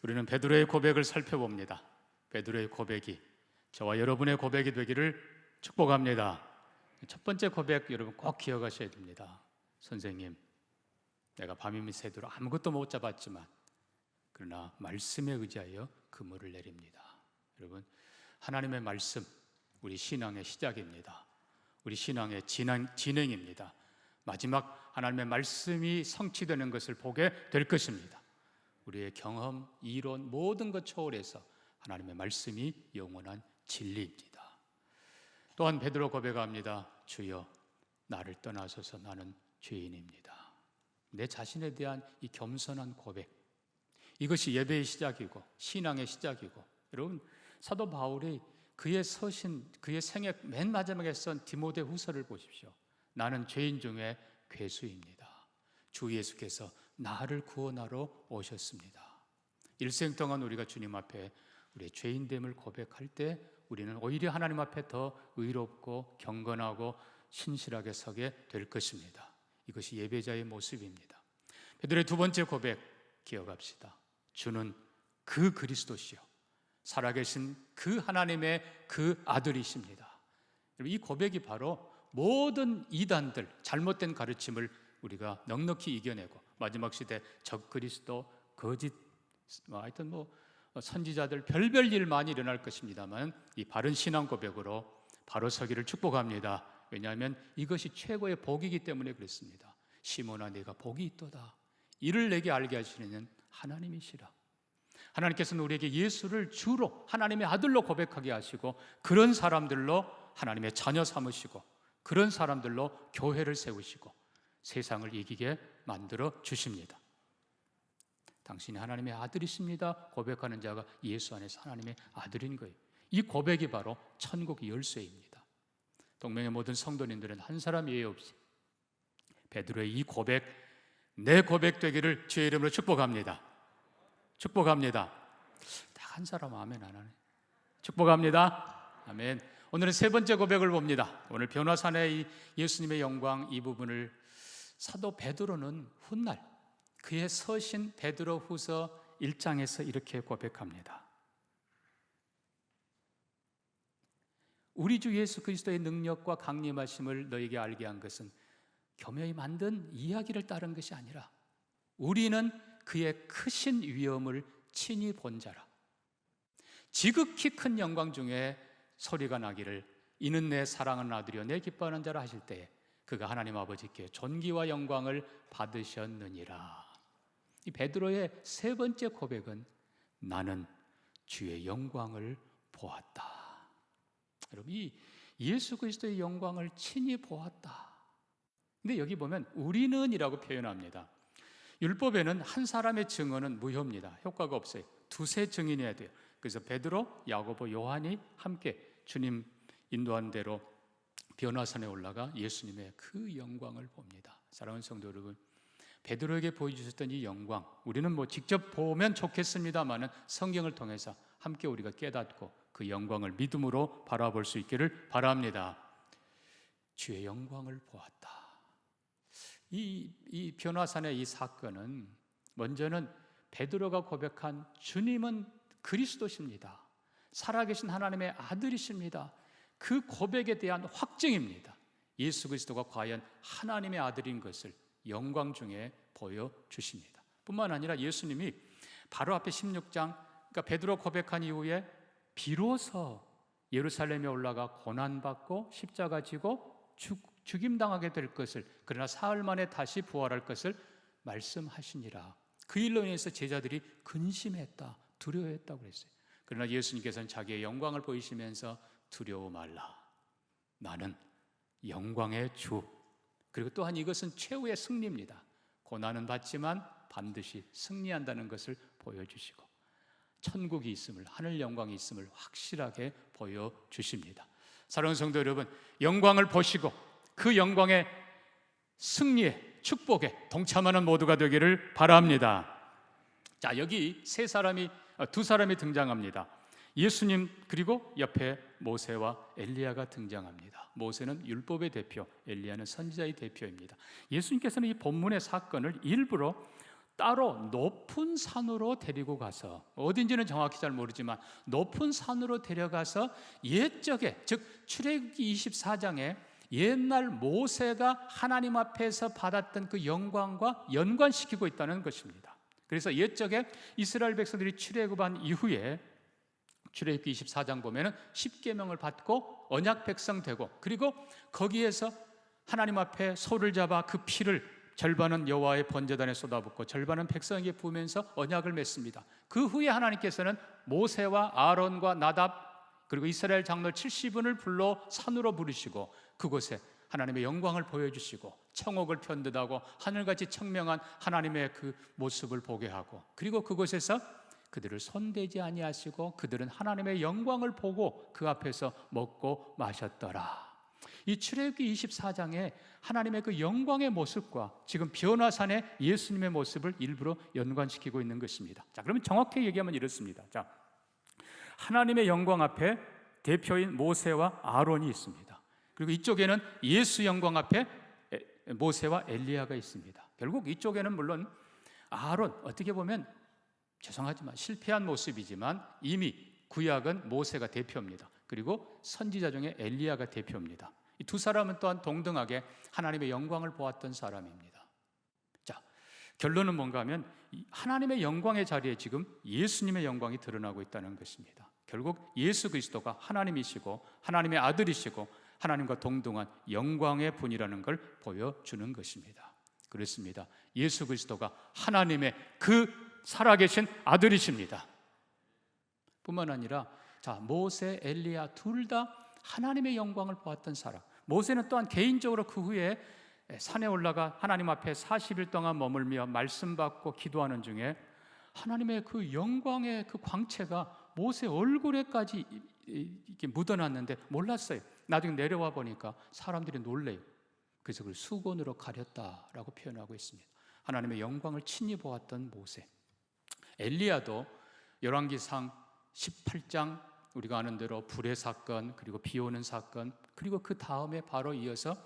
우리는 베드로의 고백을 살펴봅니다. 베드로의 고백이 저와 여러분의 고백이 되기를 축복합니다. 첫 번째 고백 여러분 꼭 기억하셔야 됩니다. 선생님, 내가 밤이면 새도로 아무것도 못 잡았지만 그러나 말씀에 의지하여 그물을 내립니다. 여러분, 하나님의 말씀 우리 신앙의 시작입니다. 우리 신앙의 진행입니다. 마지막 하나님의 말씀이 성취되는 것을 보게 될 것입니다. 우리의 경험, 이론 모든 것 초월해서 하나님의 말씀이 영원한 진리입니다. 또한 베드로 고백합니다. 주여, 나를 떠나소서, 나는 죄인입니다. 내 자신에 대한 이 겸손한 고백, 이것이 예배의 시작이고 신앙의 시작이고, 여러분 사도 바울이 그의 서신, 그의 생애 맨 마지막에 쓴 디모데 후서를 보십시오. 나는 죄인 중에 괴수입니다. 주 예수께서 나를 구원하러 오셨습니다. 일생 동안 우리가 주님 앞에 우리의 죄인됨을 고백할 때 우리는 오히려 하나님 앞에 더 의롭고 경건하고 신실하게 서게 될 것입니다. 이것이 예배자의 모습입니다. 베드로의 두 번째 고백 기억합시다. 주는 그 그리스도시요 살아계신 그 하나님의 그 아들이십니다. 이 고백이 바로 모든 이단들, 잘못된 가르침을 우리가 넉넉히 이겨내고 마지막 시대 적그리스도, 거짓, 하여튼 선지자들 별별 일 많이 일어날 것입니다만 이 바른 신앙 고백으로 바로 서기를 축복합니다. 왜냐하면 이것이 최고의 복이기 때문에 그렇습니다. 시몬아, 네가 복이 있도다. 이를 내게 알게 하시는 하나님이시라. 하나님께서는 우리에게 예수를 주로 하나님의 아들로 고백하게 하시고 그런 사람들로 하나님의 자녀 삼으시고 그런 사람들로 교회를 세우시고 세상을 이기게 만들어 주십니다. 당신이 하나님의 아들이십니다 고백하는 자가 예수 안에서 하나님의 아들인 거예요. 이 고백이 바로 천국의 열쇠입니다. 동맹의 모든 성도님들은 한 사람 예외 없이 베드로의 이 고백, 내 고백 되기를 주의 이름으로 축복합니다. 축복합니다. 딱 한 사람 아멘 안 하네. 축복합니다. 아멘. 오늘은 세 번째 고백을 봅니다. 오늘 변화산의 이 예수님의 영광 이 부분을 사도 베드로는 훗날 그의 서신 베드로 후서 1장에서 이렇게 고백합니다. 우리 주 예수 그리스도의 능력과 강림하심을 너에게 알게 한 것은 교묘히 만든 이야기를 따른 것이 아니라 우리는 그의 크신 위엄을 친히 본 자라. 지극히 큰 영광 중에 소리가 나기를 이는 내 사랑하는 아들이요 내 기뻐하는 자라 하실 때에 그가 하나님 아버지께 존귀와 영광을 받으셨느니라. 이 베드로의 세 번째 고백은 나는 주의 영광을 보았다. 여러분, 이 예수 그리스도의 영광을 친히 보았다. 근데 여기 보면 우리는 이라고 표현합니다. 율법에는 한 사람의 증언은 무효입니다. 효과가 없어요. 두세 증인이어야 돼요. 그래서 베드로, 야고보, 요한이 함께 주님 인도한 대로 변화산에 올라가 예수님의 그 영광을 봅니다. 사랑하는 성도 여러분, 베드로에게 보여주셨던 이 영광, 우리는 직접 보면 좋겠습니다만은 성경을 통해서 함께 우리가 깨닫고 그 영광을 믿음으로 바라볼 수 있기를 바랍니다. 주의 영광을 보았다. 이 변화산의 이 사건은 먼저는 베드로가 고백한 주님은 그리스도십니다. 살아계신 하나님의 아들이십니다. 그 고백에 대한 확증입니다. 예수 그리스도가 과연 하나님의 아들인 것을 영광 중에 보여주십니다. 뿐만 아니라 예수님이 바로 앞에 16장, 그러니까 베드로 고백한 이후에 비로소 예루살렘에 올라가 고난받고 십자가 지고 죽임당하게 될 것을, 그러나 사흘 만에 다시 부활할 것을 말씀하시니라. 그 일로 인해서 제자들이 근심했다, 두려워했다고 그랬어요. 그러나 예수님께서는 자기의 영광을 보이시면서 두려워 말라, 나는 영광의 주. 그리고 또한 이것은 최후의 승리입니다. 고난은 받지만 반드시 승리한다는 것을 보여주시고 천국이 있음을, 하늘 영광이 있음을 확실하게 보여주십니다. 사랑하는 성도 여러분, 영광을 보시고 그 영광의 승리에, 축복에 동참하는 모두가 되기를 바랍니다. 자, 여기 두 사람이 등장합니다. 예수님 그리고 옆에 모세와 엘리야가 등장합니다. 모세는 율법의 대표, 엘리야는 선지자의 대표입니다. 예수님께서는 이 본문의 사건을 일부러 따로 높은 산으로 데리고 가서, 어딘지는 정확히 잘 모르지만 높은 산으로 데려가서 옛적에, 즉 출애굽기 24장에 옛날 모세가 하나님 앞에서 받았던 그 영광과 연관시키고 있다는 것입니다. 그래서 옛적에 이스라엘 백성들이 출애굽한 이후에 출애굽기 24장 보면은 10계명을 받고 언약 백성 되고, 그리고 거기에서 하나님 앞에 소를 잡아 그 피를 절반은 여호와의 번제단에 쏟아붓고 절반은 백성에게 부으면서 언약을 맺습니다. 그 후에 하나님께서는 모세와 아론과 나답 그리고 이스라엘 장로 70인을 불러 산으로 부르시고 그곳에 하나님의 영광을 보여주시고 청옥을 편듯하고 하늘같이 청명한 하나님의 그 모습을 보게 하고, 그리고 그곳에서 그들을 손대지 아니하시고 그들은 하나님의 영광을 보고 그 앞에서 먹고 마셨더라. 이 출애굽기 24장에 하나님의 그 영광의 모습과 지금 변화산의 예수님의 모습을 일부러 연관시키고 있는 것입니다. 자, 그러면 정확히 얘기하면 이렇습니다. 자, 하나님의 영광 앞에 대표인 모세와 아론이 있습니다. 그리고 이쪽에는 예수 영광 앞에 모세와 엘리야가 있습니다. 결국 이쪽에는 물론 아론, 어떻게 보면 죄송하지만 실패한 모습이지만 이미 구약은 모세가 대표입니다. 그리고 선지자 중에 엘리야가 대표입니다. 이 두 사람은 또한 동등하게 하나님의 영광을 보았던 사람입니다. 자, 결론은 뭔가 하면 하나님의 영광의 자리에 지금 예수님의 영광이 드러나고 있다는 것입니다. 결국 예수 그리스도가 하나님이시고 하나님의 아들이시고 하나님과 동등한 영광의 분이라는 걸 보여주는 것입니다. 그렇습니다. 예수 그리스도가 하나님의 그 살아계신 아들이십니다. 뿐만 아니라 자, 모세, 엘리야 둘 다 하나님의 영광을 보았던 사람. 모세는 또한 개인적으로 그 후에 산에 올라가 하나님 앞에 40일 동안 머물며 말씀 받고 기도하는 중에 하나님의 그 영광의 그 광채가 모세 얼굴에까지 이렇게 묻어났는데 몰랐어요. 나중에 내려와 보니까 사람들이 놀래요. 그래서 그걸 수건으로 가렸다라고 표현하고 있습니다. 하나님의 영광을 친히 보았던 모세. 엘리야도 열왕기상 18장 우리가 아는 대로 불의 사건, 그리고 비 오는 사건, 그리고 그 다음에 바로 이어서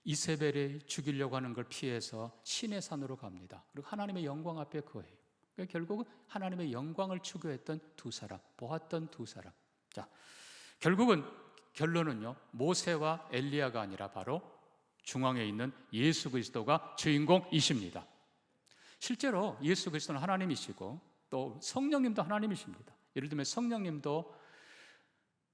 이세벨이 죽이려고 하는 걸 피해서 시내 산으로 갑니다. 그리고 하나님의 영광 앞에 거해요. 그러니까 결국은 하나님의 영광을 추구했던 두 사람, 보았던 두 사람. 자, 결국은 결론은요, 모세와 엘리야가 아니라 바로 중앙에 있는 예수 그리스도가 주인공이십니다. 실제로 예수 그리스도는 하나님이시고 또 성령님도 하나님이십니다. 예를 들면 성령님도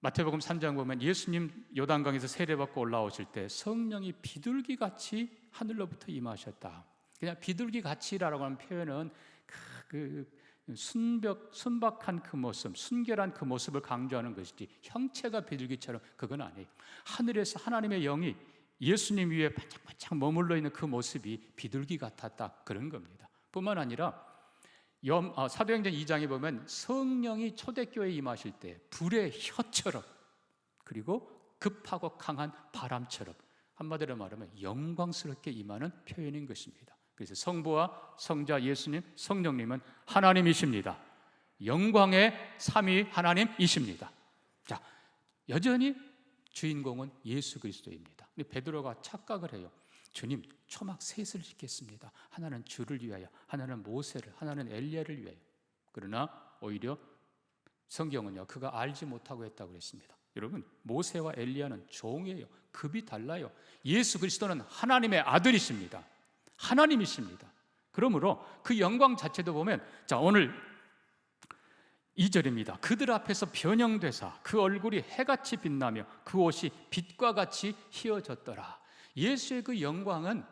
마태복음 3장 보면 예수님 요단강에서 세례받고 올라오실 때 성령이 비둘기같이 하늘로부터 임하셨다. 그냥 비둘기같이라고 하는 표현은 그 순박한 그 모습, 순결한 그 모습을 강조하는 것이지 형체가 비둘기처럼 그건 아니에요. 하늘에서 하나님의 영이 예수님 위에 반짝반짝 머물러 있는 그 모습이 비둘기 같았다, 그런 겁니다. 뿐만 아니라 사도행전 2장에 보면 성령이 초대교회에 임하실 때 불의 혀처럼, 그리고 급하고 강한 바람처럼, 한마디로 말하면 영광스럽게 임하는 표현인 것입니다. 그래서 성부와 성자 예수님, 성령님은 하나님이십니다. 영광의 삼위 하나님이십니다. 자, 여전히 주인공은 예수 그리스도입니다. 근데 베드로가 착각을 해요. 주님, 초막 셋을 짓겠습니다. 하나는 주를 위하여, 하나는 모세를, 하나는 엘리야를 위하여. 그러나 오히려 성경은요, 그가 알지 못하고 했다고 그랬습니다. 여러분, 모세와 엘리야는 종이에요. 급이 달라요. 예수 그리스도는 하나님의 아들이십니다. 하나님이십니다. 그러므로 그 영광 자체도 보면, 자, 오늘 2절입니다. 그들 앞에서 변형되사 그 얼굴이 해같이 빛나며 그 옷이 빛과 같이 휘어졌더라. 예수의 그 영광은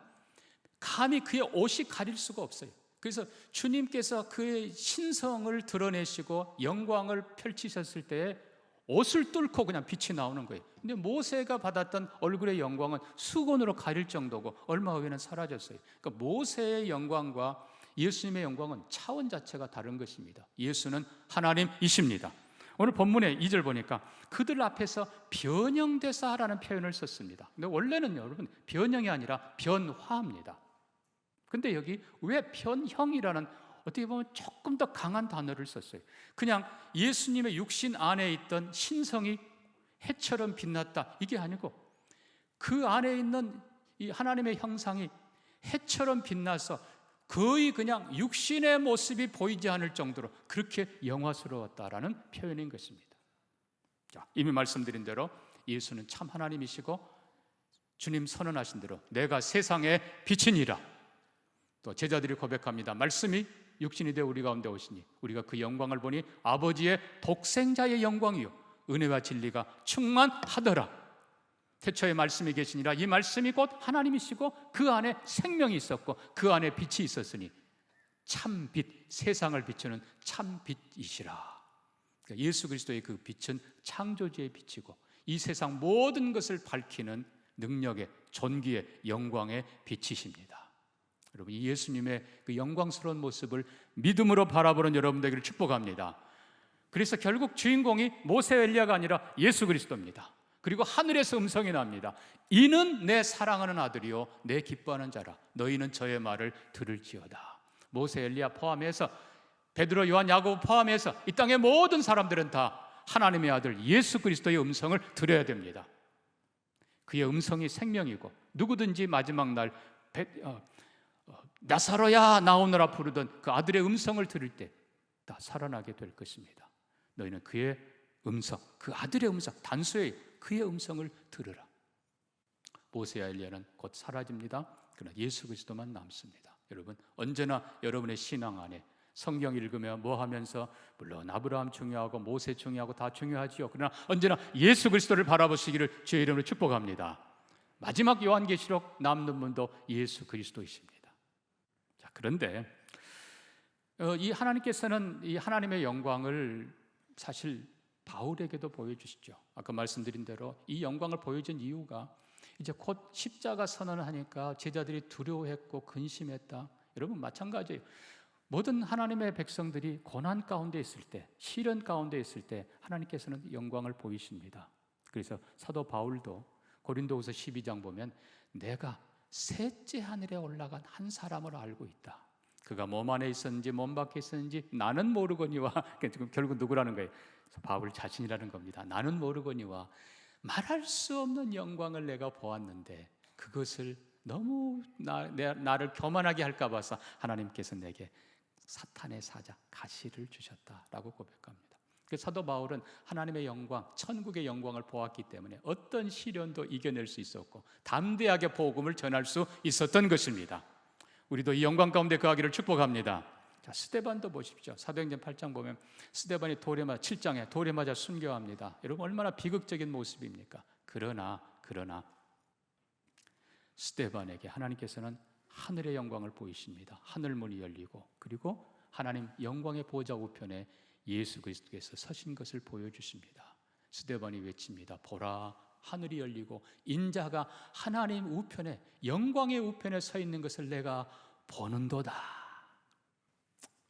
감히 그의 옷이 가릴 수가 없어요. 그래서 주님께서 그의 신성을 드러내시고 영광을 펼치셨을 때 옷을 뚫고 그냥 빛이 나오는 거예요. 근데 모세가 받았던 얼굴의 영광은 수건으로 가릴 정도고 얼마 후에는 사라졌어요. 그러니까 모세의 영광과 예수님의 영광은 차원 자체가 다른 것입니다. 예수는 하나님이십니다. 오늘 본문의 2절 보니까 그들 앞에서 변형되사 하라는 표현을 썼습니다. 근데 원래는 여러분 변형이 아니라 변화입니다. 근데 여기 왜 변형이라는 어떻게 보면 조금 더 강한 단어를 썼어요. 그냥 예수님의 육신 안에 있던 신성이 해처럼 빛났다, 이게 아니고 그 안에 있는 이 하나님의 형상이 해처럼 빛나서 거의 그냥 육신의 모습이 보이지 않을 정도로 그렇게 영화스러웠다라는 표현인 것입니다. 자, 이미 말씀드린 대로 예수는 참 하나님이시고 주님 선언하신 대로 내가 세상의 빛이니라. 또 제자들이 고백합니다. 말씀이 육신이 되어 우리 가운데 오시니 우리가 그 영광을 보니 아버지의 독생자의 영광이요 은혜와 진리가 충만하더라. 태초에 말씀이 계시니라. 이 말씀이 곧 하나님이시고 그 안에 생명이 있었고 그 안에 빛이 있었으니 참 빛, 세상을 비추는 참 빛이시라. 그러니까 예수 그리스도의 그 빛은 창조주의 빛이고 이 세상 모든 것을 밝히는 능력의, 존귀의, 영광의 빛이십니다. 여러분, 이 예수님의 그 영광스러운 모습을 믿음으로 바라보는 여러분 되기를 축복합니다. 그래서 결국 주인공이 모세 엘리야가 아니라 예수 그리스도입니다. 그리고 하늘에서 음성이 납니다. 이는 내 사랑하는 아들이요 내 기뻐하는 자라. 너희는 저의 말을 들을지어다. 모세 엘리야 포함해서 베드로 요한 야고보 포함해서 이 땅의 모든 사람들은 다 하나님의 아들 예수 그리스도의 음성을 들어야 됩니다. 그의 음성이 생명이고 누구든지 마지막 날 나사로야 나오너라 부르던 그 아들의 음성을 들을 때 다 살아나게 될 것입니다. 너희는 그의 음성, 그 아들의 음성, 단수의 그의 음성을 들으라. 모세와 엘리야는 곧 사라집니다. 그러나 예수 그리스도만 남습니다. 여러분, 언제나 여러분의 신앙 안에 성경 읽으며 뭐 하면서 물론 아브라함 중요하고 모세 중요하고 다 중요하지요. 그러나 언제나 예수 그리스도를 바라보시기를 주의 이름으로 축복합니다. 마지막 요한계시록 남는 분도 예수 그리스도이십니다. 자, 그런데 이 하나님께서는 이 하나님의 영광을 사실 바울에게도 보여주시죠. 아까 말씀드린 대로 이 영광을 보여준 이유가 이제 곧 십자가 선언을 하니까 제자들이 두려워했고 근심했다. 여러분 마찬가지예요. 모든 하나님의 백성들이 고난 가운데 있을 때, 시련 가운데 있을 때 하나님께서는 영광을 보이십니다. 그래서 사도 바울도 고린도후서 12장 보면 내가 셋째 하늘에 올라간 한 사람을 알고 있다. 그가 몸 안에 있었는지 몸 밖에 있었는지 나는 모르거니와 결국 누구라는 거예요? 바울 자신이라는 겁니다. 나는 모르거니와 말할 수 없는 영광을 내가 보았는데 그것을 너무 나를 교만하게 할까 봐서 하나님께서 내게 사탄의 사자 가시를 주셨다라고 고백합니다. 그 사도 바울은 하나님의 영광, 천국의 영광을 보았기 때문에 어떤 시련도 이겨낼 수 있었고 담대하게 복음을 전할 수 있었던 것입니다. 우리도 이 영광 가운데 거하기를 축복합니다. 자, 스데반도 보십시오. 사도행전 8장 보면 스데반이 7장에 돌에 맞아 순교합니다. 여러분 얼마나 비극적인 모습입니까? 그러나 스데반에게 하나님께서는 하늘의 영광을 보이십니다. 하늘 문이 열리고 그리고 하나님 영광의 보좌 우편에 예수 그리스도께서 서신 것을 보여주십니다. 스데반이 외칩니다. 보라, 하늘이 열리고 인자가 하나님 우편에, 영광의 우편에 서 있는 것을 내가 보는도다.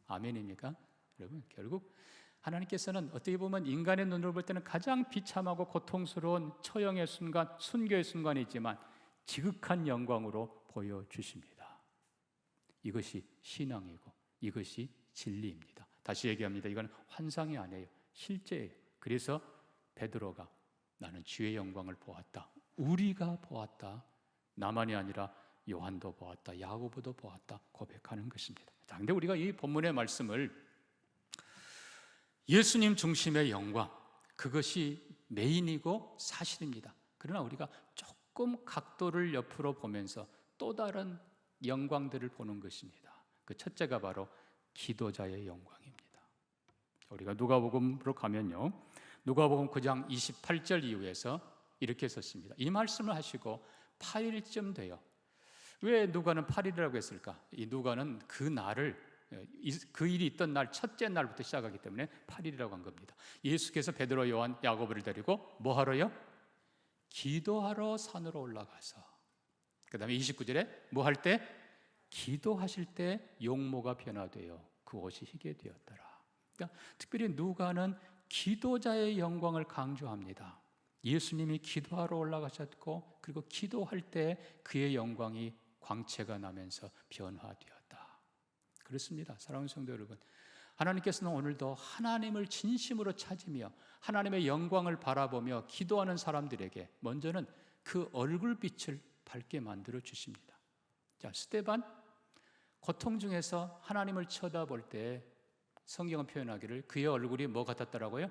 아멘입니까? 여러분, 결국 하나님께서는 어떻게 보면 인간의 눈으로 볼 때는 가장 비참하고 고통스러운 처형의 순간, 순교의 순간이지만 지극한 영광으로 보여주십니다. 이것이 신앙이고 이것이 진리입니다. 다시 얘기합니다. 이건 환상이 아니에요. 실제예요. 그래서 베드로가 나는 주의 영광을 보았다. 우리가 보았다. 나만이 아니라 요한도 보았다. 야고보도 보았다. 고백하는 것입니다. 자, 근데 우리가 이 본문의 말씀을 예수님 중심의 영광, 그것이 메인이고 사실입니다. 그러나 우리가 조금 각도를 옆으로 보면서 또 다른 영광들을 보는 것입니다. 그 첫째가 바로 기도자의 영광입니다. 우리가 누가복음으로 가면요, 누가복음 9장 28절 이후에서 이렇게 썼습니다. 이 말씀을 하시고 8일쯤 돼요. 왜 누가는 8일이라고 했을까? 이 누가는 그 날을, 그 일이 있던 날 첫째 날부터 시작하기 때문에 8일이라고 한 겁니다. 예수께서 베드로, 요한, 야고보를 데리고 뭐 하러요? 기도하러 산으로 올라가서, 그 다음에 29절에 뭐 할 때? 기도하실 때 용모가 변화되어 그 옷이 희게 되었더라. 그러니까 특별히 누가는 기도자의 영광을 강조합니다. 예수님이 기도하러 올라가셨고 그리고 기도할 때 그의 영광이 광채가 나면서 변화되었다. 그렇습니다. 사랑하는 성도 여러분, 하나님께서는 오늘도 하나님을 진심으로 찾으며 하나님의 영광을 바라보며 기도하는 사람들에게 먼저는 그 얼굴빛을 밝게 만들어 주십니다. 자, 스데반 고통 중에서 하나님을 쳐다볼 때 성경은 표현하기를 그의 얼굴이 뭐 같았더라고요?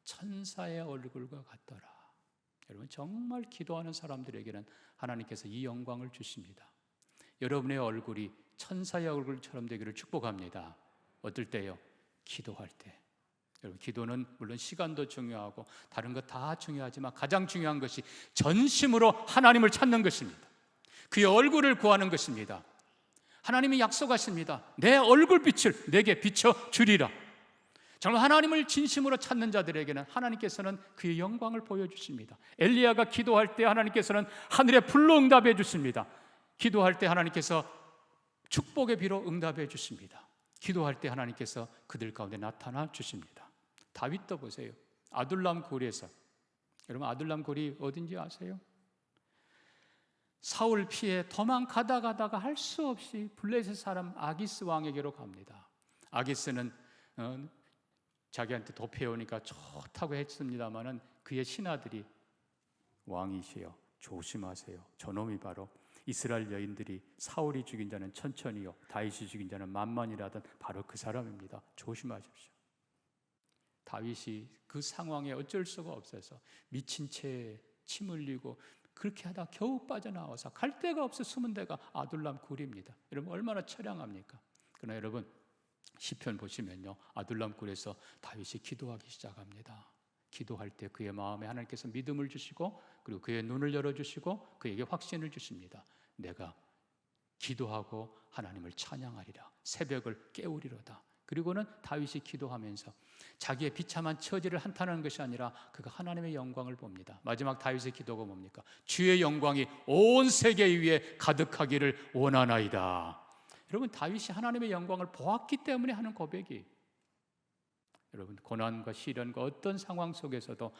천사의 얼굴과 같더라. 여러분, 정말 기도하는 사람들에게는 하나님께서 이 영광을 주십니다. 여러분의 얼굴이 천사의 얼굴처럼 되기를 축복합니다. 어떨 때요? 기도할 때. 여러분, 기도는 물론 시간도 중요하고 다른 것 다 중요하지만 가장 중요한 것이 전심으로 하나님을 찾는 것입니다. 그의 얼굴을 구하는 것입니다. 하나님이 약속하십니다. 내 얼굴빛을 내게 비춰주리라. 정말 하나님을 진심으로 찾는 자들에게는 하나님께서는 그의 영광을 보여주십니다. 엘리야가 기도할 때 하나님께서는 하늘의 불로 응답해 주십니다. 기도할 때 하나님께서 축복의 비로 응답해 주십니다. 기도할 때 하나님께서 그들 가운데 나타나 주십니다. 다윗도 보세요. 아둘람 굴에서, 여러분 아둘람 굴이 어딘지 아세요? 사울 피해 도망가다가 할 수 없이 블레셋 사람 아기스 왕에게로 갑니다. 아기스는 자기한테 도피해오니까 좋다고 했습니다마는 그의 신하들이 왕이시여 조심하세요. 저놈이 바로 이스라엘 여인들이 사울이 죽인 자는 천천히요 다윗이 죽인 자는 만만이라던 바로 그 사람입니다. 조심하십시오. 다윗이 그 상황에 어쩔 수가 없어서 미친 채 침 흘리고 그렇게 하다 겨우 빠져나와서 갈 데가 없어 숨은 데가 아둘람 굴입니다. 여러분 얼마나 처량합니까? 그러나 여러분 시편 보시면요, 아둘람 굴에서 다윗이 기도하기 시작합니다. 기도할 때 그의 마음에 하나님께서 믿음을 주시고 그리고 그의 눈을 열어주시고 그에게 확신을 주십니다. 내가 기도하고 하나님을 찬양하리라. 새벽을 깨우리로다. 그리고는 다윗이 기도하면서 자기의 비참한 처지를 한탄하는 것이 아니라 그가 하나님의 영광을 봅니다. 마지막 다윗의 기도가 뭡니까? 주의 영광이 온 세계 위에 가득하기를 원하나이다. 여러분 다윗이 하나님의 영광을 보았기 때문에 하는 고백이, 여러분 고난과 시련과 어떤 상황 속에서도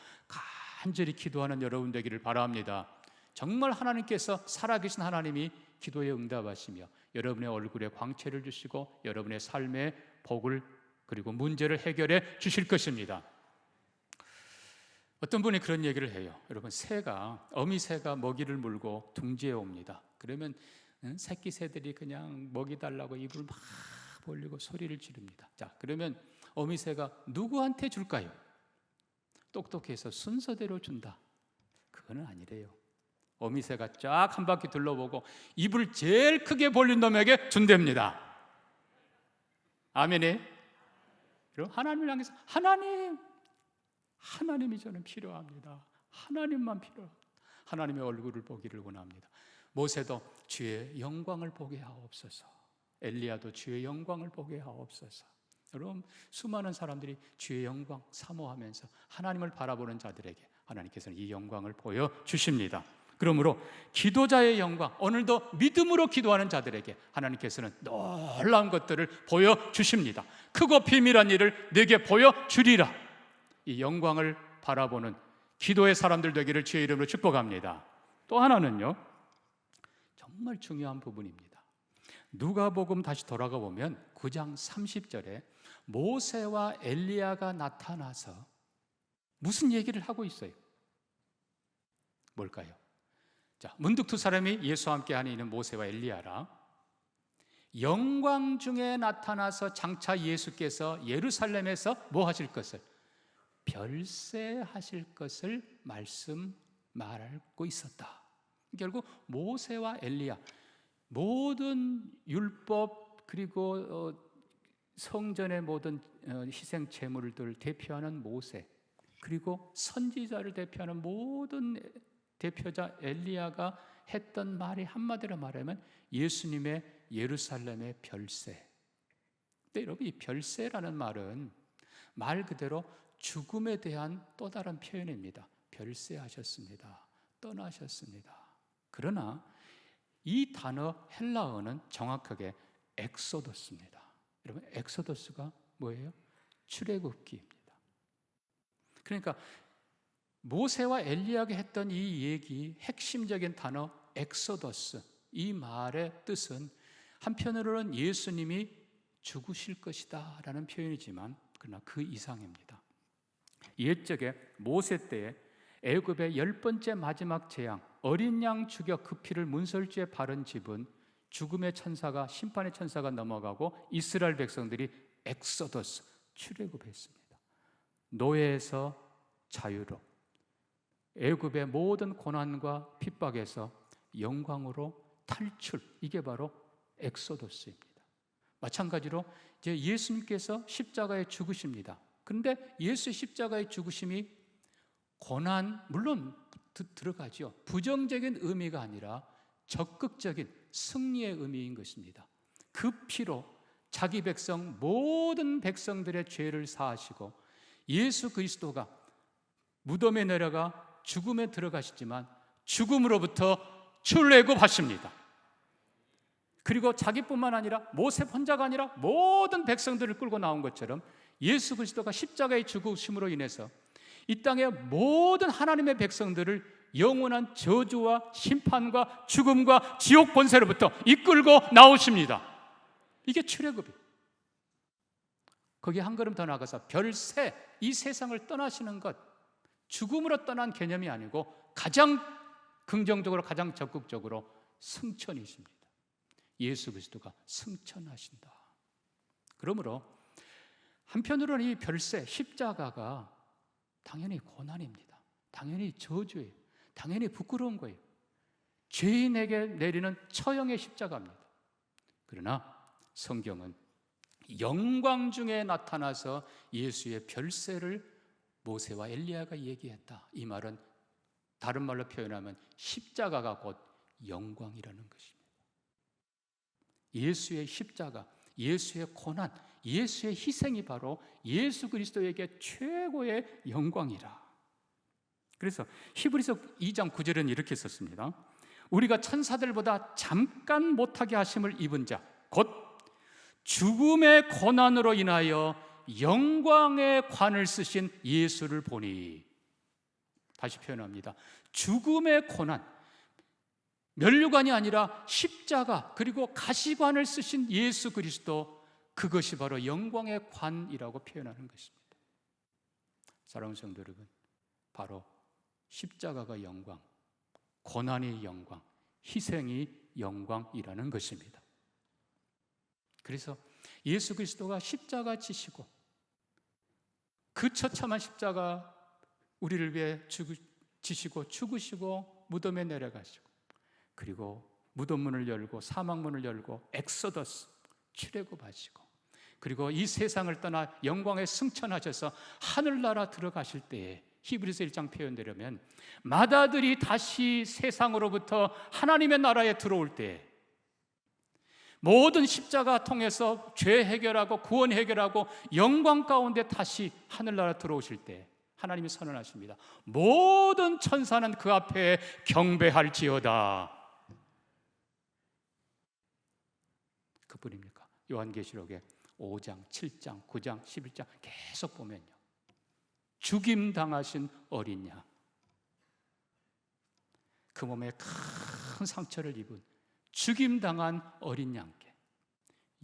간절히 기도하는 여러분 되기를 바랍니다. 정말 하나님께서 살아계신 하나님이 기도에 응답하시며 여러분의 얼굴에 광채를 주시고 여러분의 삶의 복을 그리고 문제를 해결해 주실 것입니다. 어떤 분이 그런 얘기를 해요. 여러분 어미 새가 먹이를 물고 둥지에 옵니다. 그러면 새끼 새들이 그냥 먹이 달라고 입을 막 벌리고 소리를 지릅니다. 자, 그러면 어미 새가 누구한테 줄까요? 똑똑해서 순서대로 준다. 그거는 아니래요. 어미 새가 쫙 한 바퀴 둘러보고 입을 제일 크게 벌린 놈에게 준답니다. 아멘이? 그럼 하나님을 향해서 하나님이 저는 필요합니다. 하나님만 필요합니다. 하나님의 얼굴을 보기를 원합니다. 모세도 주의 영광을 보게 하옵소서. 엘리야도 주의 영광을 보게 하옵소서. 여러분 수많은 사람들이 주의 영광 사모하면서 하나님을 바라보는 자들에게 하나님께서는 이 영광을 보여주십니다. 그러므로 기도자의 영광, 오늘도 믿음으로 기도하는 자들에게 하나님께서는 놀라운 것들을 보여주십니다. 크고 비밀한 일을 내게 보여주리라. 이 영광을 바라보는 기도의 사람들 되기를 주의 이름으로 축복합니다. 또 하나는요, 정말 중요한 부분입니다. 누가복음 다시 돌아가 보면 9장 30절에 모세와 엘리야가 나타나서 무슨 얘기를 하고 있어요? 뭘까요? 자, 문득 두 사람이 예수와 함께 하는 모세와 엘리야라. 영광 중에 나타나서 장차 예수께서 예루살렘에서 뭐 하실 것을? 별세하실 것을 말하고 있었다. 결국 모세와 엘리야, 모든 율법 그리고 성전의 모든 희생 제물들 대표하는 모세, 그리고 선지자를 대표하는 모든 대표자 엘리야가 했던 말이 한마디로 말하면 예수님의 예루살렘의 별세. 근데 여러분 이 별세라는 말은 말 그대로 죽음에 대한 또 다른 표현입니다. 별세하셨습니다. 떠나셨습니다. 그러나 이 단어 헬라어는 정확하게 엑소더스입니다. 여러분 엑소더스가 뭐예요? 출애굽기입니다. 그러니까 모세와 엘리야가 했던 이 얘기 핵심적인 단어 엑소더스, 이 말의 뜻은 한편으로는 예수님이 죽으실 것이다 라는 표현이지만 그러나 그 이상입니다. 옛적에 모세 때에 애굽의 10번째 마지막 재앙, 어린 양 죽여 그 피를 문설주에 바른 집은 죽음의 천사가, 심판의 천사가 넘어가고 이스라엘 백성들이 엑소더스, 출애굽했습니다. 노예에서 자유로, 애굽의 모든 고난과 핍박에서 영광으로 탈출, 이게 바로 엑소더스입니다. 마찬가지로 이제 예수님께서 십자가에 죽으십니다. 그런데 예수의 십자가의 죽으심이 고난, 물론 들어가죠. 부정적인 의미가 아니라 적극적인 승리의 의미인 것입니다. 그 피로 자기 백성, 모든 백성들의 죄를 사하시고 예수 그리스도가 무덤에 내려가 죽음에 들어가시지만 죽음으로부터 출애굽하십니다. 그리고 자기뿐만 아니라 모세 혼자가 아니라 모든 백성들을 끌고 나온 것처럼 예수 그리스도가 십자가의 죽으심으로 인해서 이 땅의 모든 하나님의 백성들을 영원한 저주와 심판과 죽음과 지옥 권세로부터 이끌고 나오십니다. 이게 출애굽이에요. 거기에 한 걸음 더 나가서 별세, 이 세상을 떠나시는 것, 죽음으로 떠난 개념이 아니고 가장 긍정적으로, 가장 적극적으로 승천이십니다. 예수 그리스도가 승천하신다. 그러므로 한편으로는 이 별세, 십자가가 당연히 고난입니다. 당연히 저주예요. 당연히 부끄러운 거예요. 죄인에게 내리는 처형의 십자가입니다. 그러나 성경은 영광 중에 나타나서 예수의 별세를 모세와 엘리야가 얘기했다. 이 말은 다른 말로 표현하면 십자가가 곧 영광이라는 것입니다. 예수의 십자가, 예수의 고난, 예수의 희생이 바로 예수 그리스도에게 최고의 영광이라. 그래서 히브리서 2장 9절은 이렇게 썼습니다. 우리가 천사들보다 잠깐 못하게 하심을 입은 자, 곧 죽음의 고난으로 인하여 영광의 관을 쓰신 예수를 보니. 다시 표현합니다. 죽음의 고난, 면류관이 아니라 십자가 그리고 가시관을 쓰신 예수 그리스도, 그것이 바로 영광의 관이라고 표현하는 것입니다. 사랑하는 성도 여러분, 바로 십자가가 영광, 고난이 영광, 희생이 영광이라는 것입니다. 그래서 예수 그리스도가 십자가 지시고 그 처참한 십자가 우리를 위해 지시고 죽으시고 무덤에 내려가시고 그리고 무덤 문을 열고 사망 문을 열고 엑소더스, 출애굽하시고 그리고 이 세상을 떠나 영광에 승천하셔서 하늘나라 들어가실 때에 히브리서 1장 표현되려면 맏아들이 다시 세상으로부터 하나님의 나라에 들어올 때 모든 십자가 통해서 죄 해결하고 구원 해결하고 영광 가운데 다시 하늘나라 들어오실 때 하나님이 선언하십니다. 모든 천사는 그 앞에 경배할지어다. 그뿐입니까? 요한계시록에 5장, 7장, 9장, 11장 계속 보면요, 죽임 당하신 어린 양, 그 몸에 큰 상처를 입은 죽임 당한 어린 양께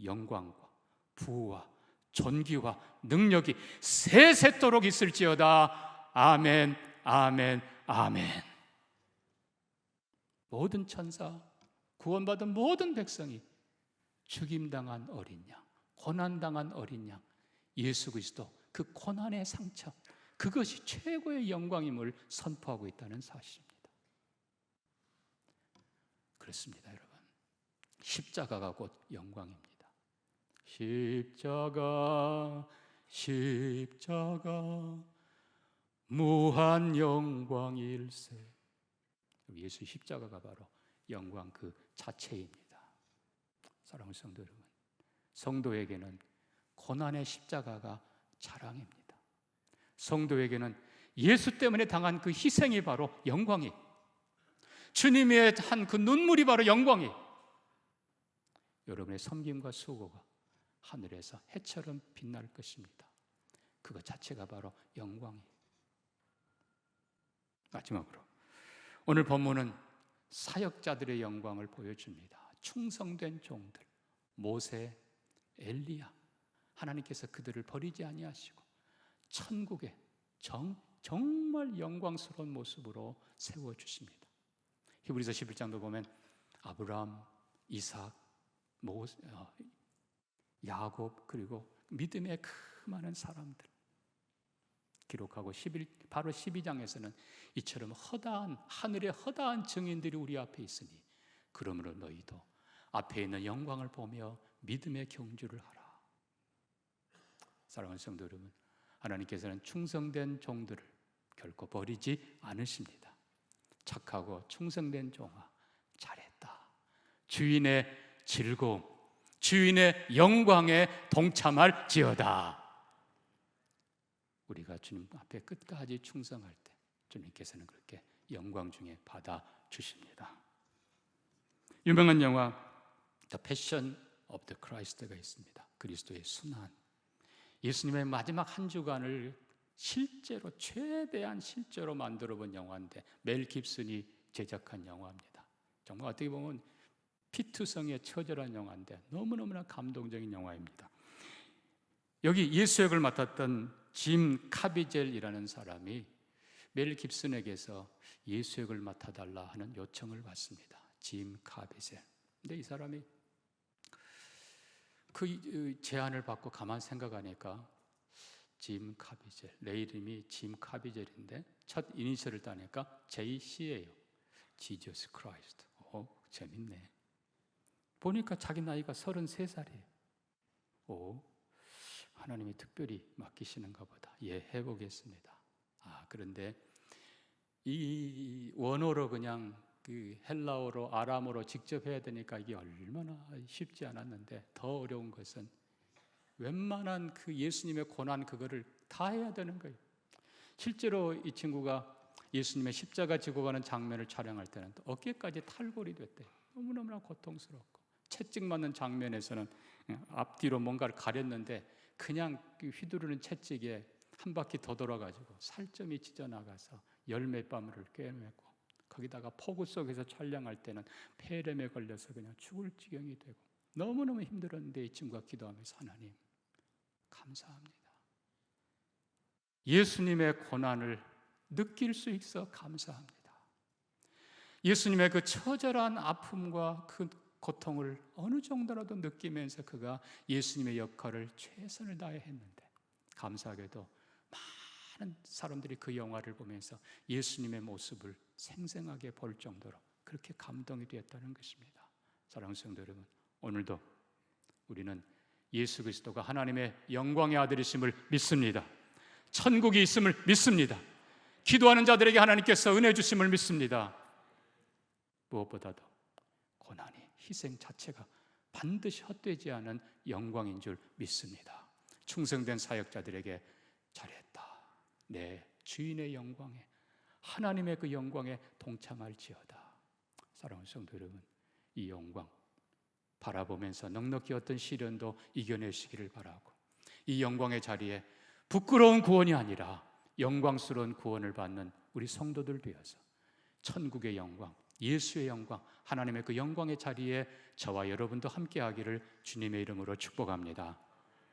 영광과 부와 존귀와 능력이 세세토록 있을지어다. 아멘, 아멘, 아멘. 모든 천사, 구원받은 모든 백성이 죽임당한 어린 양, 고난당한 어린 양, 예수 그리스도, 그 고난의 상처, 그것이 최고의 영광임을 선포하고 있다는 사실입니다. 그렇습니다, 여러분. 십자가가 곧 영광입니다. 십자가, 십자가, 무한 영광일세. 예수 십자가가 바로 영광 그 자체입니다. 사랑하는 성도 여러분, 성도에게는 고난의 십자가가 자랑입니다. 성도에게는 예수 때문에 당한 그 희생이 바로 영광이, 주님이 한 그 눈물이 바로 영광이, 여러분의 섬김과 수고가 하늘에서 해처럼 빛날 것입니다. 그것 자체가 바로 영광이에요. 마지막으로 오늘 본문은 사역자들의 영광을 보여줍니다. 충성된 종들, 모세, 엘리야, 하나님께서 그들을 버리지 아니하시고 천국에 정말 영광스러운 모습으로 세워주십니다. 히브리서 11장도 보면 아브라함, 이삭, 야곱, 그리고 믿음의 그 많은 사람들 기록하고 바로 12장에서는 이처럼 허다한 하늘의 허다한 증인들이 우리 앞에 있으니 그러므로 너희도 앞에 있는 영광을 보며 믿음의 경주를 하라. 사랑하는 성도 여러분, 하나님께서는 충성된 종들을 결코 버리지 않으십니다. 착하고 충성된 종아, 잘했다. 주인의 즐거움, 주인의 영광에 동참할지어다. 우리가 주님 앞에 끝까지 충성할 때 주님께서는 그렇게 영광 중에 받아주십니다. 유명한 영화 The Passion of the Christ가 있습니다. 그리스도의 순환. 예수님의 마지막 한 주간을 실제로 최대한 실제로 만들어 본 영화인데 멜 깁슨이 제작한 영화입니다. 정말 어떻게 보면 피투성의 처절한 영화인데 너무너무나 감동적인 영화입니다. 여기 예수 역을 맡았던 짐 카비젤이라는 사람이 멜 깁슨에게서 예수 역을 맡아달라 하는 요청을 받습니다. 짐 카비젤. 근데 이 사람이 그 제안을 받고 가만 생각하니까 짐 카비젤, 내 이름이 짐 카비젤인데 첫 이니셜을 따니까 JC예요. 지저스 크라이스트. 재밌네. 보니까 자기 나이가 33살이에요. 하나님이 특별히 맡기시는가 보다. 예, 해보겠습니다. 그런데 이 원어로 그냥 그 헬라어로 아람어로 직접 해야 되니까 이게 얼마나 쉽지 않았는데 더 어려운 것은 웬만한 그 예수님의 고난 그거를 다 해야 되는 거예요. 실제로 이 친구가 예수님의 십자가 지고 가는 장면을 촬영할 때는 또 어깨까지 탈골이 됐대요. 너무너무나 고통스럽고 채찍 맞는 장면에서는 앞뒤로 뭔가를 가렸는데 그냥 휘두르는 채찍에 한 바퀴 더 돌아가지고 살점이 찢어나가서 열몇 바늘을 꿰매고 거기다가 폭우 속에서 촬영할 때는 폐렴에 걸려서 그냥 죽을 지경이 되고 너무너무 힘들었는데 이 친구가 기도하면서 하나님 감사합니다. 예수님의 고난을 느낄 수 있어 감사합니다. 예수님의 그 처절한 아픔과 그 고통을 어느 정도라도 느끼면서 그가 예수님의 역할을 최선을 다해 했는데 감사하게도 많은 사람들이 그 영화를 보면서 예수님의 모습을 생생하게 볼 정도로 그렇게 감동이 되었다는 것입니다. 사랑하는 성도 여러분, 오늘도 우리는 예수 그리스도가 하나님의 영광의 아들이심을 믿습니다. 천국이 있음을 믿습니다. 기도하는 자들에게 하나님께서 은혜 주심을 믿습니다. 무엇보다도 고난이 희생 자체가 반드시 헛되지 않은 영광인 줄 믿습니다. 충성된 사역자들에게 잘했다. 내 주인의 영광에 하나님의 그 영광에 동참할지어다. 사랑하는 성도 여러분, 이 영광 바라보면서 넉넉히 어떤 시련도 이겨내시기를 바라고 이 영광의 자리에 부끄러운 구원이 아니라 영광스러운 구원을 받는 우리 성도들 되어서 천국의 영광, 예수의 영광, 하나님의 그 영광의 자리에 저와 여러분도 함께하기를 주님의 이름으로 축복합니다.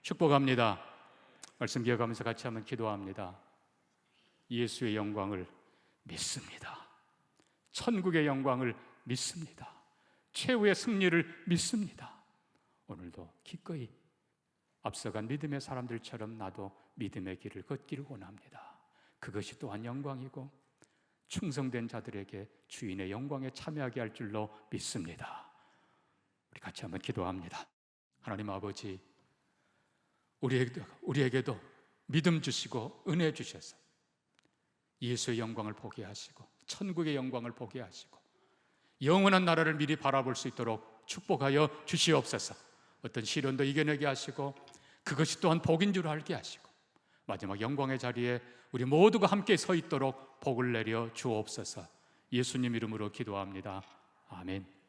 축복합니다. 말씀 기억하면서 같이 한번 기도합니다. 예수의 영광을 믿습니다. 천국의 영광을 믿습니다. 최후의 승리를 믿습니다. 오늘도 기꺼이 앞서간 믿음의 사람들처럼 나도 믿음의 길을 걷기를 원합니다. 그것이 또한 영광이고 충성된 자들에게 주인의 영광에 참여하게 할 줄로 믿습니다. 우리 같이 한번 기도합니다. 하나님 아버지, 우리에게도 믿음 주시고 은혜 주셔서 예수의 영광을 보게 하시고 천국의 영광을 보게 하시고 영원한 나라를 미리 바라볼 수 있도록 축복하여 주시옵소서. 어떤 시련도 이겨내게 하시고 그것이 또한 복인 줄 알게 하시고 마지막 영광의 자리에 우리 모두가 함께 서 있도록 복을 내려 주옵소서. 예수님 이름으로 기도합니다. 아멘.